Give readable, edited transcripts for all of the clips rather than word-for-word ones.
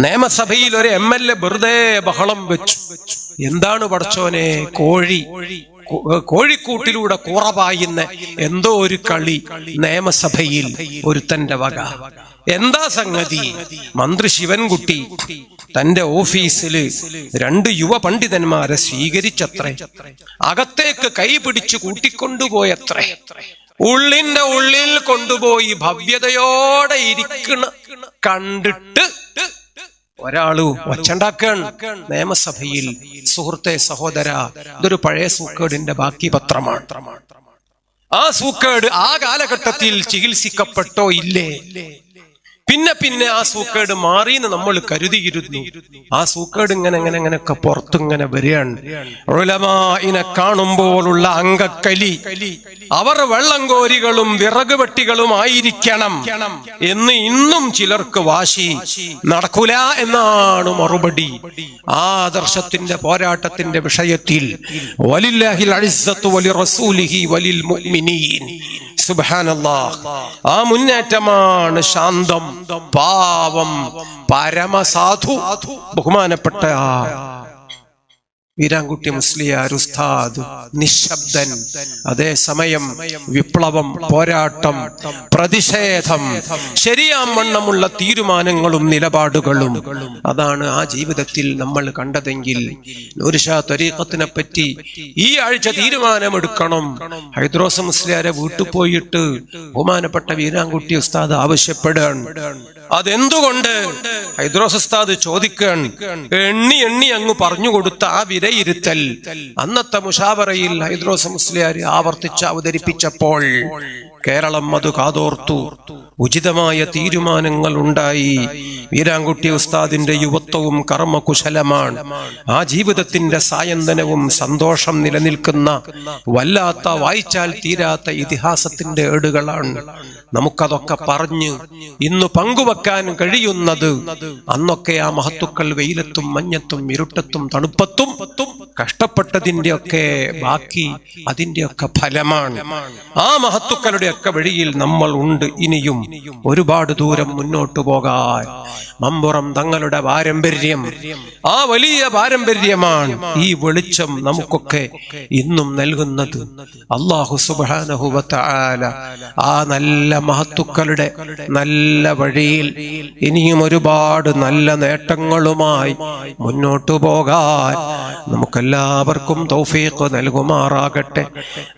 നിയമസഭയിൽ ഒരു MLA വെറുതെ ബഹളം വെച്ചു. എന്താണ് പടച്ചോനെ? കോഴിക്കൂട്ടിലൂടെ കൂറപായുന്ന എന്തോ ഒരു കളി നിയമസഭയിൽ ഒരുത്തന്റെ വക. എന്താ സംഗതി? മന്ത്രി ശിവൻകുട്ടി തന്റെ ഓഫീസില് 2 യുവ പണ്ഡിതന്മാരെ സ്വീകരിച്ചത്രേ. അകത്തേക്ക് കൈ പിടിച്ചു കൂട്ടിക്കൊണ്ടുപോയത്രേ. ഉള്ളിന്റെ ഉള്ളിൽ കൊണ്ടുപോയി ഭവ്യതയോടെ ഇരിക്കണ കണ്ടിട്ട് ഒരാള് ഒച്ചണ്ടാക്കാൻ നിയമസഭയിൽ. സുഹൃത്തെ, സഹോദര, ഇതൊരു പഴയ സൂക്കേടിന്റെ ബാക്കി പത്രമാണ്. ആ സൂക്കേട് ആ കാലഘട്ടത്തിൽ ചികിത്സിക്കപ്പെട്ടോ ഇല്ലേ? പിന്നെ ആ സൂക്കേട് മാറിയെന്ന് നമ്മൾ കരുതിയിരുന്നു. ആ സൂക്കേട് ഇങ്ങനെയൊക്കെ പുറത്തിങ്ങനെ വരികയാണ്. ഉലമാഇനെ കാണുമ്പോഴുള്ള അങ്കക്കലി, അവർ വെള്ളംകോരികളും വിറക് വെട്ടികളും ആയിരിക്കണം എന്ന് ഇന്നും ചിലർക്ക് വാശി. നടക്കൂല എന്നാണ് മറുപടി. ആ ആദർശത്തിന്റെ പോരാട്ടത്തിന്റെ വിഷയത്തിൽ വലില്ലാഹിൽ ഇസ്സത്തു വലിറസൂലിഹി വലിൽ മുഅ്മിനീൻ, സുബ്ഹാനല്ലാഹ്, ആ മുന്നേറ്റമാണ് ശാന്തം, പാവം, പരമസാധു, ബഹുമാനപ്പെട്ട വീരാൻകുട്ടി മുസ്ലിയാർ ഉസ്താദ് നിശബ്ദൻ. അതേസമയം വിപ്ലവം, പോരാട്ടം, പ്രതിഷേധം, ശരിയാവണ്ണമുള്ള തീരുമാനങ്ങളും നിലപാടുകളും, അതാണ് ആ ജീവിതത്തിൽ നമ്മൾ കണ്ടതെങ്കിൽ നൂർഷാ ത്വരീഖത്തിനെ പറ്റി ഈ ആഴ്ച തീരുമാനമെടുക്കണം. ഹൈദ്രോസ് മുസ്ലിയാരെ വീട്ടിൽ പോയിട്ട് ബഹുമാനപ്പെട്ട വീരാൻകുട്ടി ഉസ്താദ് ആവശ്യപ്പെടുകയാണ്. അതെന്തുകൊണ്ട്? ഹൈദ്രോസ് ഉസ്താദ് ചോദിക്കാൻ എണ്ണി അങ്ങ് പറഞ്ഞുകൊടുത്ത ആ വിലയിരുത്തൽ അന്നത്തെ മുഷാവറയിൽ ഹൈദ്രോസ് മുസ്ലിയാർ ആവർത്തിച്ച് അവതരിപ്പിച്ചപ്പോൾ കേരളം അത് കാതോർത്തു. ഉചിതമായ തീരുമാനങ്ങൾ ഉണ്ടായി. വീരാൻകുട്ടി ഉസ്താദിന്റെ യുവത്വവും കർമ്മകുശലമാണ്. ആ ജീവിതത്തിന്റെ സായന്തനവും സന്തോഷം നിലനിൽക്കുന്ന വല്ലാത്ത, വായിച്ചാൽ തീരാത്ത ഇതിഹാസത്തിന്റെ ഏടുകളാണ്. നമുക്കതൊക്കെ പറഞ്ഞ് ഇന്ന് പങ്കുവെക്കാൻ കഴിയുന്നത് അന്നൊക്കെ ആ മഹത്തുക്കൾ വെയിലത്തും മഞ്ഞത്തും ഇരുട്ടത്തും തണുപ്പത്തും കഷ്ടപ്പെട്ടതിന്റെ ഒക്കെ ബാക്കി, അതിന്റെ ഒക്കെ ഫലമാണ്. ആ മഹത്തുക്കളുടെ ഒക്കെ വഴിയിൽ നമ്മൾ ഉണ്ട്. ഇനിയും ഒരുപാട് ദൂരം മുന്നോട്ടു പോകാൻ. മമ്പുറം തങ്ങളുടെ പാരമ്പര്യം, ആ വലിയ പാരമ്പര്യമാണ് ഈ വെളിച്ചം നമുക്കൊക്കെ ഇന്നും നൽകുന്നത്. അല്ലാഹു സുബ്ഹാനഹു വ തആല ആ നല്ല മഹത്തുക്കളുടെ നല്ല വഴിയിൽ ഇനിയും ഒരുപാട് നല്ല നേട്ടങ്ങളുമായി മുന്നോട്ടു പോകാൻ നമുക്കെല്ലാവർക്കും തൗഫീഖ് നൽകുമാറാകട്ടെ.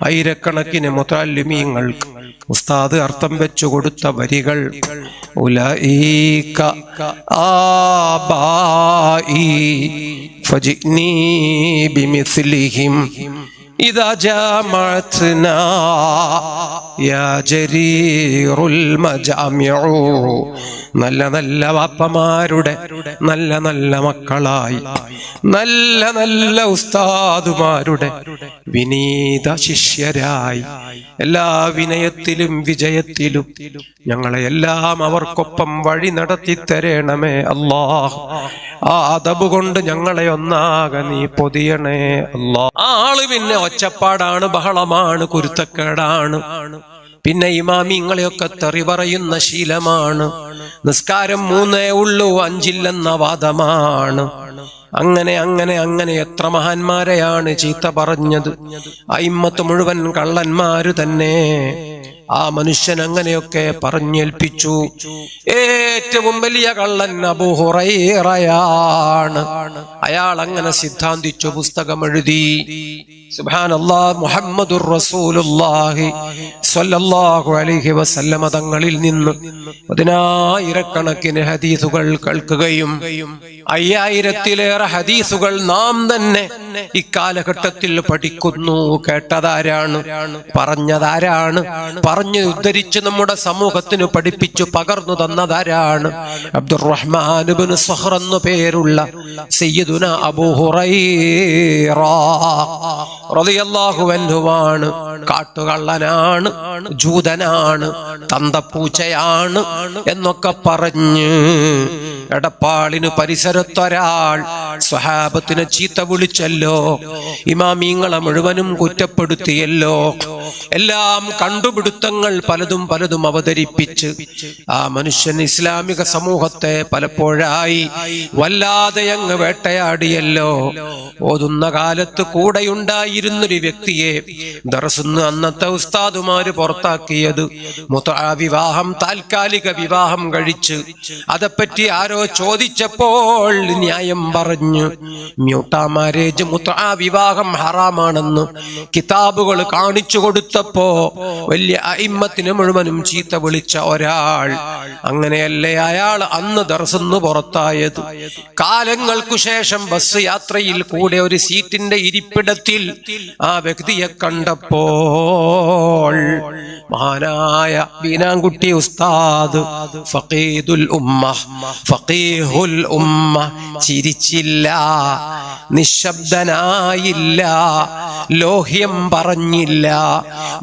ആയിരക്കണക്കിന് മുതഅല്ലിമീങ്ങൾക്ക് ഉസ്താദ് അർത്ഥം വെച്ചു കൊടുത്ത വരികൾ, ഉലഈക ആബാഇ ഫജിനി ബിമിസ്ലിഹിം ഇദാ ജമഅത്നാ യാ ജരീറുൽ മജാമിഉ. നല്ല നല്ല വാപ്പമാരുടെ നല്ല നല്ല മക്കളായി, നല്ല നല്ല ഉസ്താദുമാരുടെ വിനീത ശിഷ്യരായി, എല്ലാ വിനയത്തിലും വിജയത്തിലും ഞങ്ങളെ എല്ലാം അവർക്കൊപ്പം വഴി നടത്തി തരണമേ അല്ലാഹ്. ആ അദബ് കൊണ്ട് ഞങ്ങളെ ഒന്നാകെ നീ പൊതിയണേ അല്ലാഹ്. ആ ആള് പിന്നെ ഒച്ചപ്പാടാണ്, ബഹളമാണ്, കുരുത്തക്കേടാണ്. പിന്നെ ഇമാമിങ്ങളെയൊക്കെ തെറി പറയുന്ന ശീലമാണ്. നിസ്കാരം 3 ഉള്ളൂ 5 വാദമാണ്. അങ്ങനെ അങ്ങനെ അങ്ങനെ എത്ര മഹാന്മാരെയാണ് ചീത്ത പറഞ്ഞത്. അയിമ്മത്ത് മുഴുവൻ കള്ളന്മാര് തന്നെ. ആ മനുഷ്യൻ അങ്ങനെയൊക്കെ പറഞ്ഞേൽപ്പിച്ചു. ഏറ്റവും വലിയ കള്ളൻ അബൂ ഹുറൈറയാണ്. അയാൾ അങ്ങനെ സിദ്ധാന്തിച്ചു, പുസ്തകം എഴുതി. സുബ്ഹാനല്ലാഹ്, മുഹമ്മദുർ റസൂലുള്ളാഹി സ്വല്ലല്ലാഹു അലൈഹി വസല്ലമ തങ്ങളിൽ നിന്ന് 10,000കണക്കിന് ഹദീസുകൾ കേൾക്കുകയും 5000-ലേറെ ഹദീസുകൾ നാം തന്നെ ഇക്കാലഘട്ടത്തിൽ പഠിക്കുന്നു. കേട്ടതാരാണ്? പറഞ്ഞതാരാണ്? പറഞ്ഞു ഉദ്ധരിച്ച് നമ്മുടെ സമൂഹത്തിന് പഠിപ്പിച്ചു പകർന്നു തന്നതാരാണ്? അബ്ദുറഹ്മാൻ ഇബ്നു സഖർ എന്നു പേരുള്ള സയ്യിദുന അബൂ ഹുറൈറ റളിയല്ലാഹു അൻഹുവാണ്. കാട്ടുകള്ളനാണ്, ജൂതനാണ്, തന്തപ്പൂച്ചയാണ് എന്നൊക്കെ പറഞ്ഞ് എടപ്പാളിന് പരിസരത്തൊരാൾ സ്വഹാബത്തിനെ ചീത്ത വിളിച്ചല്ലോ, ഇമാമീങ്ങളെ മുഴുവനും കുറ്റപ്പെടുത്തിയല്ലോ, എല്ലാം കണ്ടുപിടുത്തങ്ങൾ പലതും അവതരിപ്പിച്ച് ആ മനുഷ്യൻ ഇസ്ലാമിക സമൂഹത്തെ പലപ്പോഴായി വല്ലാതെ അങ്ങ് വേട്ടയാടിയല്ലോ. ഓതുന്ന കാലത്ത് കൂടെയുണ്ടായിരുന്നൊരു വ്യക്തിയെ ദർസിന്ന് അന്നത്തെ ഉസ്താദുമാര് പുറത്താക്കിയത് മുത്അ വിവാഹം, താൽക്കാലിക വിവാഹം കഴിച്ച് അതെപ്പറ്റി ആരോ ചോദിച്ചപ്പോൾ ന്യായം പറഞ്ഞു. മ്യൂട്ടാ മാരേജ്, മുത്അ വിവാഹം ഹറാമാണെന്ന് കിതാബുകൾ കാണിച്ചു കൊടുത്തപ്പോ വലിയ അയിമ്മത്തിനെ മുഴുവനും ചീത്ത വിളിച്ച ഒരാൾ, അങ്ങനെയല്ലേ അയാൾ അന്ന് ദർസിന്ന് പുറത്തായത്. കാലങ്ങൾക്കു ശേഷം ബസ് യാത്രയിൽ കൂടെ ഒരു സീറ്റിന്റെ ഇരിപ്പിടത്തിൽ ആ വ്യക്തിയെ കണ്ടപ്പോൾ മഹാനായ ബീനാൻകുട്ടി ഉസ്താദ് ഫഖീദുൽ ഉമ്മ, ഫഖീഹുൽ ഉമ്മ ചിരിച്ചില്ല, നിശബ്ദനായില്ല, ലോഹ്യം പറഞ്ഞില്ല,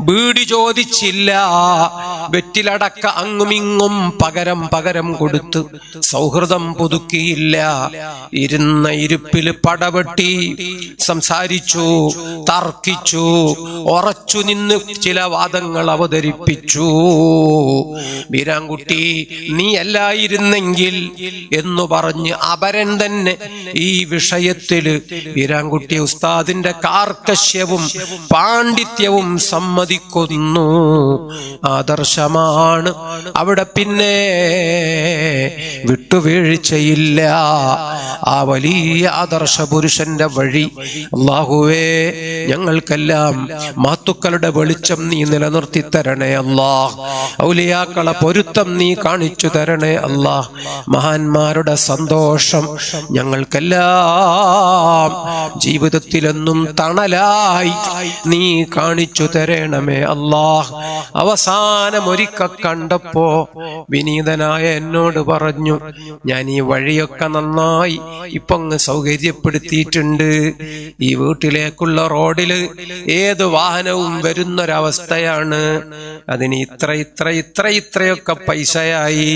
ബീഡി ചോദിച്ചില്ല, വെറ്റിലടക്ക അങ്ങുമിങ്ങും പകരം കൊടുത്ത് സൗഹൃദം പുതുക്കിയില്ല. ഇരുന്ന ഇരിപ്പില് പടവെട്ടി സംസാരിച്ചു, തർക്കിച്ചു, ഉറച്ചു നിന്ന് ചില വാദങ്ങൾ അവതരിപ്പിച്ചു. ബീരാൻകുട്ടി നീ അല്ലായിരുന്നെങ്കിൽ എന്ന് പറഞ്ഞ് അപരൻ തന്നെ ഈ വിഷയത്തില് ബീരാൻകുട്ടി ഉസ്താദിന്റെ കാർക്കശ്യവും പാണ്ഡിത്യവും സമ്മതിക്കുന്നു. ആദർശമാണ് അവിടെ, പിന്നെ വിട്ടുവീഴ്ചയില്ല. ആ വലിയ ആദർശ പുരുഷന്റെ വഴി അല്ലാഹുവേ ഞങ്ങൾക്കെല്ലാം മഹത്തുക്കളുടെ വെളിച്ചം നീ നിലനിർത്തി തരണേ അല്ലാഹ്. ഔലിയാക്കളെ പൊരുത്തം നീ കാണിച്ചു തരണേ അല്ലാഹ്. മഹാന്മാരുടെ സന്തോഷം ഞങ്ങൾക്കെല്ലാം ജീവിതത്തിലെന്നും തണലായി നീ കാണിച്ചു തരണമേ അല്ലാഹ്. അവസാനം ഒരിക്കൽ കണ്ടപ്പോ വിനീതനായ എന്നോട് പറഞ്ഞു, ഞാൻ ഈ വഴിയൊക്കെ നന്നായി ഇപ്പൊ അങ്ങ് സൗകര്യപ്പെടുത്തിയിട്ടുണ്ട്. ഈ വീട്ടിലേക്കുള്ള റോഡില് ഏത് വാഹനവും വരുന്നൊരവസ്ഥയാണ്. അതിന് ഇത്രയൊക്കെ പൈസയായി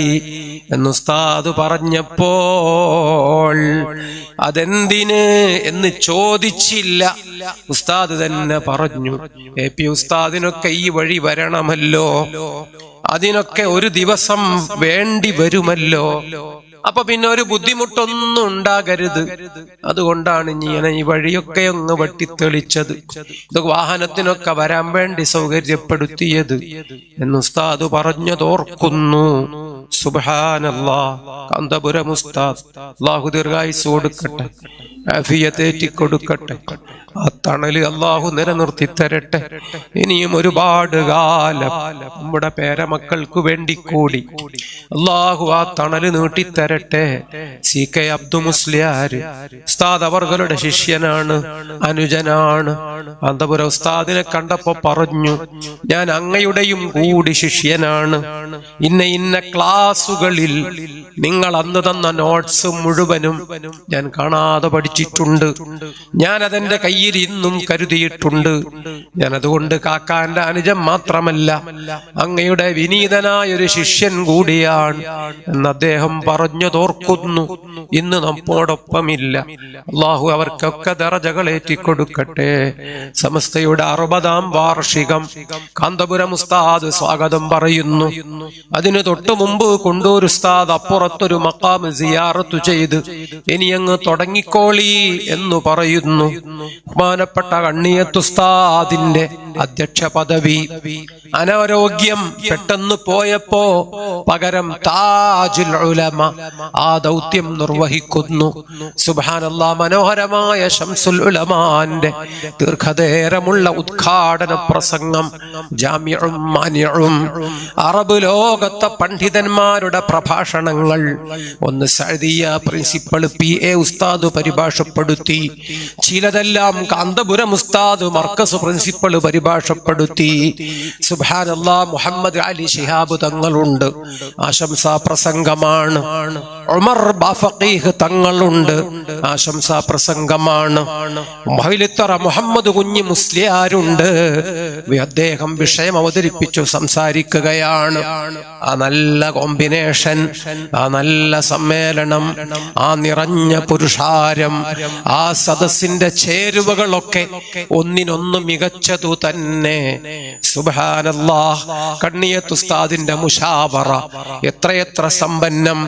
എന്ന് ഉസ്താദ് പറഞ്ഞപ്പോൾ അതെന്തിന് എന്ന് ചോദിച്ചില്ല. ഉസ്താദ് തന്നെ പറഞ്ഞു, AP ഉസ്താദിനൊക്കെ ഈ വഴി വരണമല്ലോ, അതിനൊക്കെ ഒരു ദിവസം വേണ്ടി വരുമല്ലോ, അപ്പൊ പിന്നെ ഒരു ബുദ്ധിമുട്ടൊന്നും ഉണ്ടാകരുത്. അതുകൊണ്ടാണ് ഇങ്ങനെ ഈ വഴിയൊക്കെ ഒന്ന് വെട്ടിത്തെളിച്ചത്, ഇത് വാഹനത്തിനൊക്കെ വരാൻ വേണ്ടി സൗകര്യപ്പെടുത്തിയത് എന്ന് ഉസ്താദ് പറഞ്ഞതോർക്കുന്നു. സുബ്ഹാനല്ലാഹ്. കാന്തപുരം ഉസ്താദ് അല്ലാഹു ദീർഘായുസ്സ് കൊടുക്കട്ടെ, ആഫിയത്തേറ്റി കൊടുക്കട്ടെ, ആ തണല് അല്ലാഹു നിലനിർത്തി തരട്ടെ. ഇനിയും ഒരുപാട് കാലം നമ്മുടെ പേരമക്കൾക്ക് വേണ്ടി കൂടി അല്ലാഹു ആ തണല് നീട്ടിത്തരട്ടെ. CK അബ്ദു മുസ്ലിയാർ ഉസ്താദ് അവർകളുടെ ശിഷ്യനാണ്, അനുജനാണ്. കാന്തപുരം ഉസ്താദിനെ കണ്ടപ്പോ പറഞ്ഞു, ഞാൻ അങ്ങയുടെയും കൂടി ശിഷ്യനാണ്. ഇന്ന ക്ലാസുകളിൽ നിങ്ങൾ അന്ന് തന്ന നോട്ട്സ് മുഴുവനും ഞാൻ കാണാതെ പഠിച്ചിട്ടുണ്ട്. ഞാൻ അതെന്റെ കയ്യിൽ ഇന്നും കരുതിയിട്ടുണ്ട്. ഞാൻ അതുകൊണ്ട് കാക്കാന്റെ അനുജൻ മാത്രമല്ല, അങ്ങയുടെ വിനീതനായ ഒരു ശിഷ്യൻ കൂടിയാണ് എന്ന് അദ്ദേഹം പറഞ്ഞതോർക്കുന്നു. ഇന്ന് നമ്മോടൊപ്പമില്ല. അല്ലാഹു അവർക്കൊക്കെ ദറജകൾ ഏറ്റിക്കൊടുക്കട്ടെ. സമസ്തയുടെ 60-ാം വാർഷികം കാന്തപുരം ഉസ്താദ് സ്വാഗതം പറയുന്നു. അതിന് തൊട്ടു മുമ്പ് കൊണ്ടൂർ ഉസ്താദ് അപ്പുറത്തൊരു മഖാം സിയാറത്ത് ചെയ്ത് ഇനി അങ്ങ് തുടങ്ങിക്കോളി എന്ന് പറയുന്നു. ബഹുമാനപ്പെട്ട കണ്ണിയത്ത് ഉസ്താദിന്റെ അധ്യക്ഷ പദവി അനാരോഗ്യം പെട്ടെന്ന് പോയപ്പോ പകരം താജുൽ ഉലമ ആ ദൗത്യം നിർവഹിക്കുന്നു. സുബ്ഹാനല്ലാഹ്. മനോഹരമായ ശംസുൽ ഉലമാന്റെ ദീർഘനേരമുള്ള ഉദ്ഘാടന പ്രസംഗം, ജാമിഉം മാനിഉം, അറബ് ലോകത്തെ പണ്ഡിതന്മാരുടെ പ്രഭാഷണങ്ങൾ, ഒന്ന് സഅദിയ പ്രിൻസിപ്പൽ PA ഉസ്താദ് പരിഭാഷപ്പെടുത്തി, ചിലതെല്ലാം കാന്തപുരം ഉസ്താദ് മർക്കസ് പ്രിൻസിപ്പൽ പരിഭാഷ പരിഭാഷപ്പെടുത്തി. സുബ്ഹാനല്ലാഹ്, മുഹമ്മദ് അലി ശിഹാബ് തങ്ങളുണ്ട്, ആശംസാ പ്രസംഗമാണ്. ഉമർ ബാഫഖീഹ് തങ്ങളുണ്ട്, ആശംസാ പ്രസംഗമാണ്. മഹിലിത്തറ മുഹമ്മദ് കുഞ്ഞി മുസ്ലിയാരുണ്ട്, അദ്ദേഹം വിഷയം അവതരിപ്പിച്ചു സംസാരിക്കുകയാണ്. ആ നല്ല കോമ്പിനേഷൻ, ആ നല്ല സമ്മേളനം, ആ നിറഞ്ഞ പുരുഷാരം, ആ സദസ്സിന്റെ ചേരുവകളൊക്കെ ഒന്നിനൊന്ന് മികച്ചതു തന്നെ. സുബ്ഹാനല്ലാഹ്, കണ്ണിയത്ത് ഉസ്താദിന്റെ മുശാവറ എത്രയെത്ര സമ്പന്നം.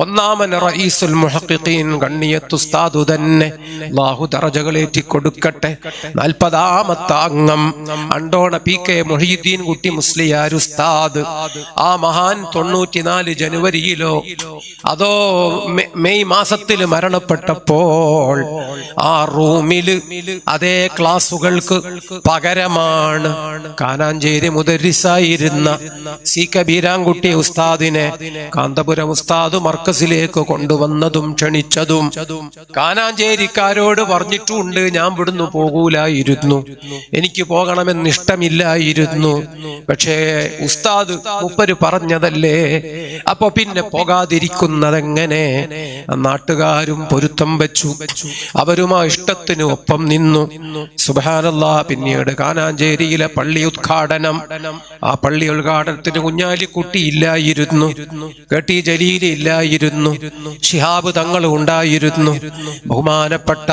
ഒന്നാമൻ റഈസുൽ മുഹഖഖീൻ കണ്ണിയത്ത് ഉസ്താദു തന്നെ, അല്ലാഹു ദറജകളേറ്റി കൊടുക്കട്ടെ. 40ാമത്തെ അംഗം അണ്ടോണ PK മുഹീദ്ദീൻ കുട്ടി മുസ്ലിയാർ ഉസ്താദ്. ആ മഹാൻ 94 ജനുവരിയിലോ അതോ മെയ് മാസത്തിൽ മരണപ്പെട്ടപ്പോൾ ആ റൂമില് അതേ ക്ലാസുകൾക്ക് പകരമാണ് കാനാഞ്ചേരി മുദരിസായിരുന്ന CK ബീരാൻകുട്ടി ഉസ്താദിനെ കാന്തപുരം ഉസ്താദ് മർക്കസിലേക്ക് കൊണ്ടുവന്നതും ക്ഷണിച്ചതും. കാനാഞ്ചേരിക്കാരോട് പറഞ്ഞിട്ടുണ്ട്, ഞാൻ ഇവിടുന്ന് പോകൂലായിരുന്നു, എനിക്ക് പോകണമെന്ന് ഇഷ്ടമില്ലായിരുന്നു. പക്ഷേ ഉസ്താദ് മുപ്പര് പറഞ്ഞതല്ലേ, അപ്പൊ പിന്നെ പോകാതിരിക്കുന്നതെങ്ങനെ? നാട്ടുകാരും പൊരുത്തം വെച്ചു, അവരുമാ ഇഷ്ടത്തിന് ഒപ്പം നിന്നു. സുബ്ഹാനല്ലാഹ്, പിന്നീട് കാനാഞ്ചേരിയിലെ പള്ളി ഉദ്ഘാടനം. ആ പള്ളി ഉദ്ഘാടനത്തിന് കുഞ്ഞാലിക്കുട്ടി ഇല്ലായിരുന്നു, KT ജലീൽ ഇല്ലായിരുന്നു, ശിഹാബ് തങ്ങൾ ഉണ്ടായിരുന്നു, ബഹുമാനപ്പെട്ട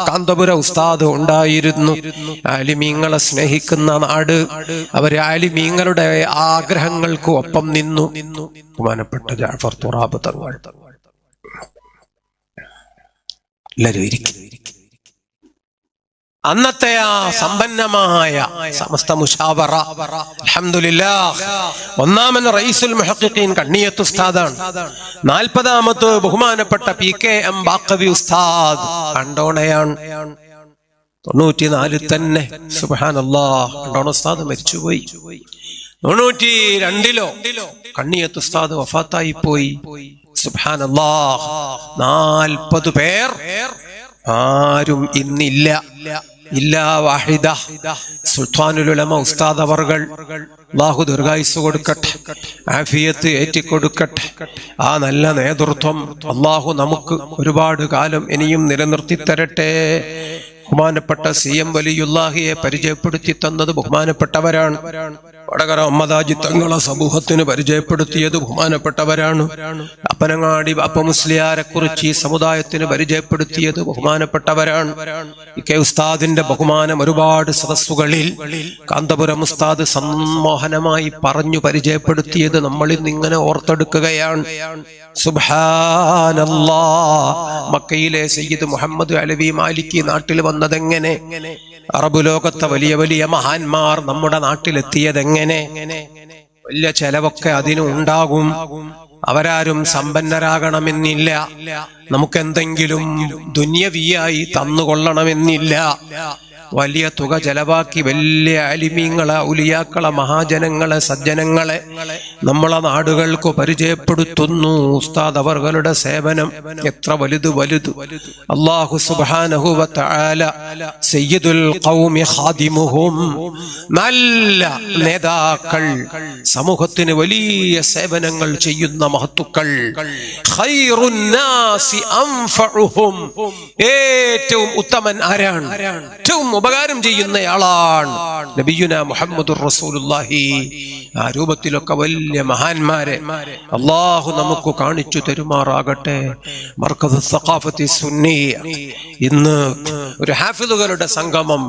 കാന്തപുര ഉസ്താദ് ഉണ്ടായിരുന്നു. ആലിമീങ്ങളെ സ്നേഹിക്കുന്ന നാട്, അവര് ആലിമീങ്ങളുടെ ആഗ്രഹങ്ങൾക്ക് ഒപ്പം നിന്നു. ബഹുമാനപ്പെട്ട ജാഫർ തുറാബ് തങ്ങൾ എല്ലാവരും ഇരിക്കും. അന്നത്തെ ആ സമ്പന്നമായ സമസ്ത മുശാവറ, അൽഹംദുലില്ലാഹ്, ഒന്നാമൻ റഈസുൽ മുഹഖഖീൻ കണ്ണിയത്ത് ഉസ്താദാണ്. 40ാമത്തെ ബഹുമാനപ്പെട്ട PKM ബാഖവി ഉസ്താദ് അണ്ടോണയാണ്. 94 തന്നെ. സുബ്ഹാനല്ലാഹ്, അണ്ടോണ ഉസ്താദ് മരിച്ചുപോയി. 92 കണ്ണിയത്ത് ഉസ്താദ് വഫാത്തായി പോയി. സുബ്ഹാനല്ലാഹ്, 40 പേർ ആരും ഇന്നില്ല. ഇല്ലാ വാഹിദ സുൽത്താനുൽ ഉലമ ഉസ്താദ് അവർകൾ, അല്ലാഹു ദീർഘായുസ്സ് കൊടുക്കട്ടെ, ആഫിയത്ത് ഏറ്റിക്കൊടുക്കട്ടെ. ആ നല്ല നേതൃത്വം അല്ലാഹു നമുക്ക് ഒരുപാട് കാലം ഇനിയും നിലനിർത്തി തരട്ടെ. ബഹുമാനപ്പെട്ട CM വലിയുല്ലാഹിയെ പരിചയപ്പെടുത്തി തന്നത് ബഹുമാനപ്പെട്ടവരാണ്. വടകര അമ്മദാജി തങ്ങളെ സമൂഹത്തിന് പരിചയപ്പെടുത്തിയത് ബഹുമാനപ്പെട്ടവരാണ്. അപ്പനങ്ങാടി ബാപ്പ മുസ്ലിയാരെ കുറിച്ച് ഈ സമുദായത്തിന് പരിചയപ്പെടുത്തിയത് ബഹുമാനപ്പെട്ടവരാണ്. KK ഉസ്താദിന്റെ ബഹുമാനം ഒരുപാട് സദസ്സുകളിൽ കാന്തപുരം ഉസ്താദ് സമ്മോഹനമായി പറഞ്ഞു പരിചയപ്പെടുത്തിയത് നമ്മളിൽ നിന്നിങ്ങനെ ഓർത്തെടുക്കുകയാണ്. സുബ്ഹാനല്ലാഹ്, മക്കയിലെ സയ്യിദ് മുഹമ്മദ് അലവി മാലിക്കി നാട്ടിൽ വന്നതെങ്ങനെ? അറബ് ലോകത്തെ വലിയ വലിയ മഹാന്മാർ നമ്മുടെ നാട്ടിലെത്തിയതെങ്ങനെ? വലിയ ചെലവൊക്കെ അതിന് ഉണ്ടാകും. അവരാരും സമ്പന്നരാകണമെന്നില്ല, നമുക്കെന്തെങ്കിലും ദുന്യവിയായി തന്നുകൊള്ളണമെന്നില്ല. വലിയ തുക ചെലവാക്കി വലിയ ആലിമീങ്ങളെ, ഉലിയാക്കളെ, മഹാജനങ്ങളെ, സജ്ജനങ്ങളെ നമ്മളെ നാടുകൾക്ക് പരിചയപ്പെടുത്തുന്നു. ഉസ്താദ് അവരുടെ സേവനം എത്ര വലുത്. അല്ലാഹു സുബ്ഹാനഹു വ തആല സയ്യിദുൽ ഖൗമി ഖാദിമുഹും, നല്ല നേതാക്കൾ, സമൂഹത്തിന് വലിയ സേവനങ്ങൾ ചെയ്യുന്ന മഹത്തുക്കൾ. ഖൈറുൻ നാസി അൻഫഉഹും, ഏറ്റവും ഉത്തമൻ ആരാണ്? ഏറ്റവും ഉപകാരം ചെയ്യുന്നയാളാണ് നബിയുനാ മുഹമ്മദുർ റസൂലുള്ളാഹി. ആ രൂപത്തിലൊക്കെ വലിയ മഹാന്മാരെ അല്ലാഹു നമുക്ക് കാണിച്ചു തരുമാറാകട്ടെ. മർക്കസ് സഖാഫത്തി സുന്നിയ ഇന്ന് ഒരു ഹാഫിളുകളുടെ സംഗമം,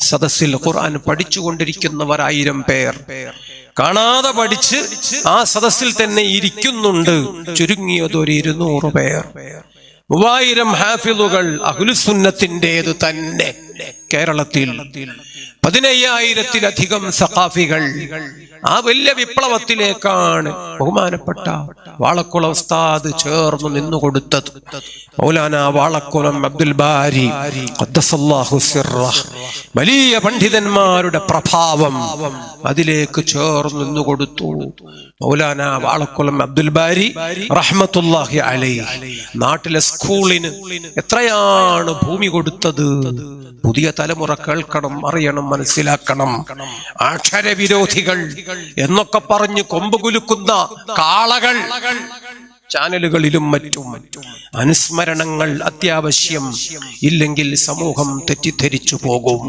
സദസ്സിൽ ഖുർആൻ പഠിച്ചുകൊണ്ടിരിക്കുന്നവർ 1000 പേർ കാണാതെ പഠിച്ച് ആ സദസ്സിൽ തന്നെ ഇരിക്കുന്നുണ്ട്. ചുരുങ്ങിയത് ഒരു 200 പേർ. 3000 ഹാഫിളുകൾ അഹ്ലുസുന്നത്തിന്റേത് തന്നെ കേരളത്തിൽ. 15000-ലധികം സഖാഫികൾ ആ വലിയ വിപ്ലവത്തിലേക്കാണ് ബഹുമാനപ്പെട്ട വാളക്കുളം ഉസ്താദ് ചേർന്ന് നിന്നുകൊടുത്തത്. മൗലാന വാളക്കുളം അബ്ദുൽ ബാരി ഖദ്ദസല്ലാഹു സിർറഹ്, വലിയ പണ്ഡിതന്മാരുടെ പ്രഭാവം അതിലേക്ക് ചേർന്ന് നിന്നുകൊടുത്തു. മൗലാന വാളക്കുളം അബ്ദുൽ ബാരി റഹ്മത്തുള്ളാഹി അലൈഹി നാട്ടിലെ സ്കൂളിന് എത്രയാണ് ഭൂമി കൊടുത്തത്? പുതിയ തലമുറ കേൾക്കണം, അറിയണം, മനസ്സിലാക്കണം. അക്ഷരവിരോധികൾ എന്നൊക്കെ പറഞ്ഞ് കൊമ്പ് കുലുക്കുന്ന കാളകൾ ചാനലുകളിലും മറ്റും അനുസ്മരണങ്ങൾ അത്യാവശ്യം, ഇല്ലെങ്കിൽ സമൂഹം തെറ്റിദ്ധരിച്ചു പോകും.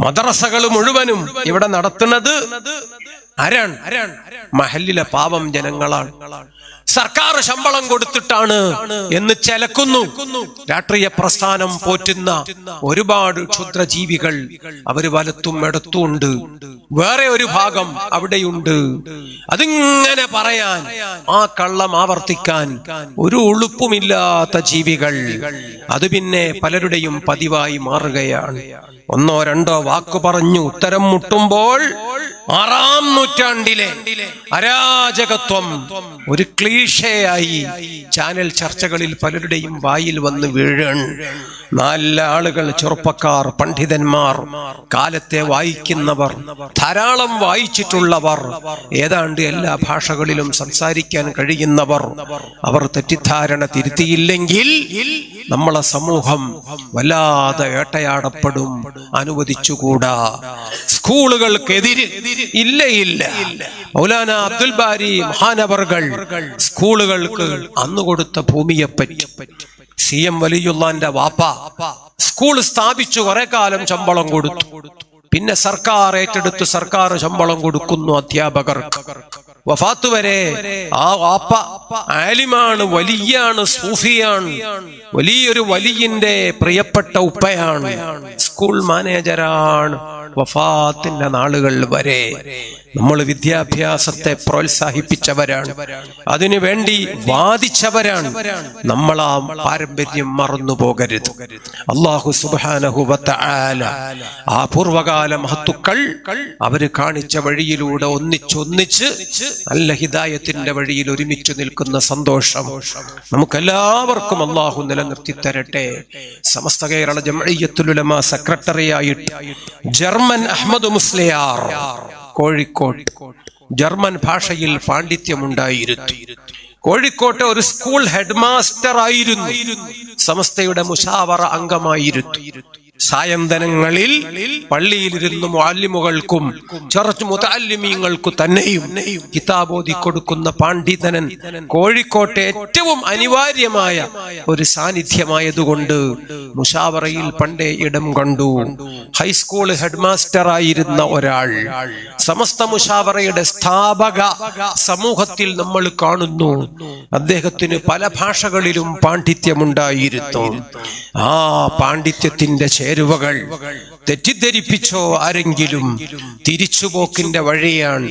മദ്രസകൾ മുഴുവനും ഇവിടെ നടത്തുന്നത് ആരാണ്? മഹല്ലിലെ പാവം ജനങ്ങളാണ്. സർക്കാർ ശമ്പളം കൊടുത്തിട്ടാണ് എന്ന് ചെലക്കുന്നു. രാഷ്ട്രീയ പ്രസ്ഥാനം പോറ്റുന്ന ഒരുപാട് ക്ഷുദ്രജീവികൾ അവര് വലത്തും ഇടത്തും ഉണ്ട്. വേറെ ഒരു ഭാഗം അവിടെയുണ്ട്. അതിങ്ങനെ പറയാൻ, ആ കള്ളം ആവർത്തിക്കാൻ ഒരു ഉളുപ്പുമില്ലാത്ത ജീവികൾ. അത് പിന്നെ പലരുടെയും പതിവായി മാറുകയാണ്. ഒന്നോ രണ്ടോ വാക്ക് പറഞ്ഞു ഉത്തരം മുട്ടുമ്പോൾ 6-ാം നൂറ്റാണ്ടിലെ അരാജകത്വം ഒരു ക്ലീഷയായി ചാനൽ ചർച്ചകളിൽ പലരുടെയും വായിൽ വന്ന് വീഴാണ്. നല്ല ആളുകൾ, ചെറുപ്പക്കാർ, പണ്ഡിതന്മാർ, കാലത്തെ വായിക്കുന്നവർ, ധാരാളം വായിച്ചിട്ടുള്ളവർ, ഏതാണ്ട് എല്ലാ ഭാഷകളിലും സംസാരിക്കാൻ കഴിയുന്നവർ, അവർ തെറ്റിദ്ധാരണ തിരുത്തിയില്ലെങ്കിൽ നമ്മളെ സമൂഹം വല്ലാതെ വേട്ടയാടപ്പെടും. അനുവദിച്ചുകൂടാ. സ്കൂളുകൾക്കെതിരെ ഇല്ല. മൗലാന അബ്ദുൽ ബാരി മഹാനവർകൾ സ്കൂളുകൾക്ക് അന്ന് കൊടുത്ത ഭൂമിയെപ്പറ്റി, CM വലിയുള്ളാന്റെ വാപ്പ സ്കൂൾ സ്ഥാപിച്ചു, കുറെ കാലം ശമ്പളം കൊടുത്തു. പിന്നെ സർക്കാർ ഏറ്റെടുത്ത് സർക്കാർ ശമ്പളം കൊടുക്കുന്നു അധ്യാപകർക്ക്. വഫാത്ത് വരെ ആ വാപ്പ ആലിമാണ്, വലിയാണ്, സൂഫിയാണ്, വലിയൊരു വലിയന്റെ പ്രിയപ്പെട്ട ഉപ്പയാണ്, സ്കൂൾ മാനേജരാണ്. വഫാത്തിന്റെ നാളുകൾ വരെ നമ്മൾ വിദ്യാഭ്യാസത്തെ പ്രോത്സാഹിപ്പിച്ചവരാണ്, അതിനു വേണ്ടി വാദിച്ചവരാണ്. നമ്മൾ ആ പാരമ്പര്യം മറന്നു പോകരുത്. അല്ലാഹു സുബ്ഹാനഹു വ തആല ആ പൂർവകാല മഹത്തുക്കൾ അവര് കാണിച്ച വഴിയിലൂടെ ഒന്നിച്ച് നല്ല ഹിദായത്തിന്റെ വഴിയിൽ ഒരുമിച്ച് നിൽക്കുന്ന സന്തോഷം നമുക്കെല്ലാവർക്കും അല്ലാഹു നിലനിർത്തി തരട്ടെ. സമസ്ത കേരള ജംഇയ്യത്തുൽ ഉലമാ സെക്രട്ടറിയായിട്ട് ജർമ്മൻ അഹ്മദ് മുസ്ലിയാർ കോഴിക്കോട് ജർമ്മൻ ഭാഷയിൽ പാണ്ഡിത്യമുണ്ടായിരുന്നു. കോഴിക്കോട്ടെ ഒരു സ്കൂൾ ഹെഡ് മാസ്റ്റർ ആയിരുന്നു. സമസ്തയുടെ മുശാവറ അംഗമായിരുന്നു. സായന്തനങ്ങളിൽ പള്ളിയിലിരുന്ന് മുഅല്ലിമുകൾക്കും ചെറു മുതഅല്ലിമീങ്ങൾക്കു തന്നെയും കിതാബോധി കൊടുക്കുന്ന പാണ്ഡിതനൻ കോഴിക്കോട്ടെ ഏറ്റവും അനിവാര്യമായ ഒരു സാന്നിധ്യമായതുകൊണ്ട് മുശാവറയിൽ പണ്ടേ ഇടം കണ്ടു. ഹൈസ്കൂൾ ഹെഡ് മാസ്റ്റർ ആയിരുന്ന ഒരാൾ സമസ്ത മുശാവറയുടെ സ്ഥാപക സമൂഹത്തിൽ നമ്മൾ കാണുന്നു. അദ്ദേഹത്തിന് പല ഭാഷകളിലും പാണ്ഡിത്യമുണ്ടായിരുന്നു. ആ പാണ്ഡിത്യത്തിന്റെ ചേരുവകൾ തെറ്റിദ്ധരിപ്പിച്ചോ ആരെങ്കിലും? തിരിച്ചുപോക്കിന്റെ വഴിയാണ്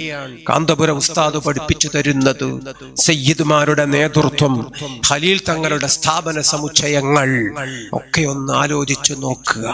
കാന്തപുരം ഉസ്താദ് പഠിപ്പിച്ചു തരുന്നത്. സയ്യിദ്മാരുടെ നേതൃത്വം, ഖലീൽ തങ്ങളുടെ സ്ഥാപന സമുച്ചയങ്ങൾ ഒക്കെ ഒന്ന് ആലോചിച്ചു നോക്കുക.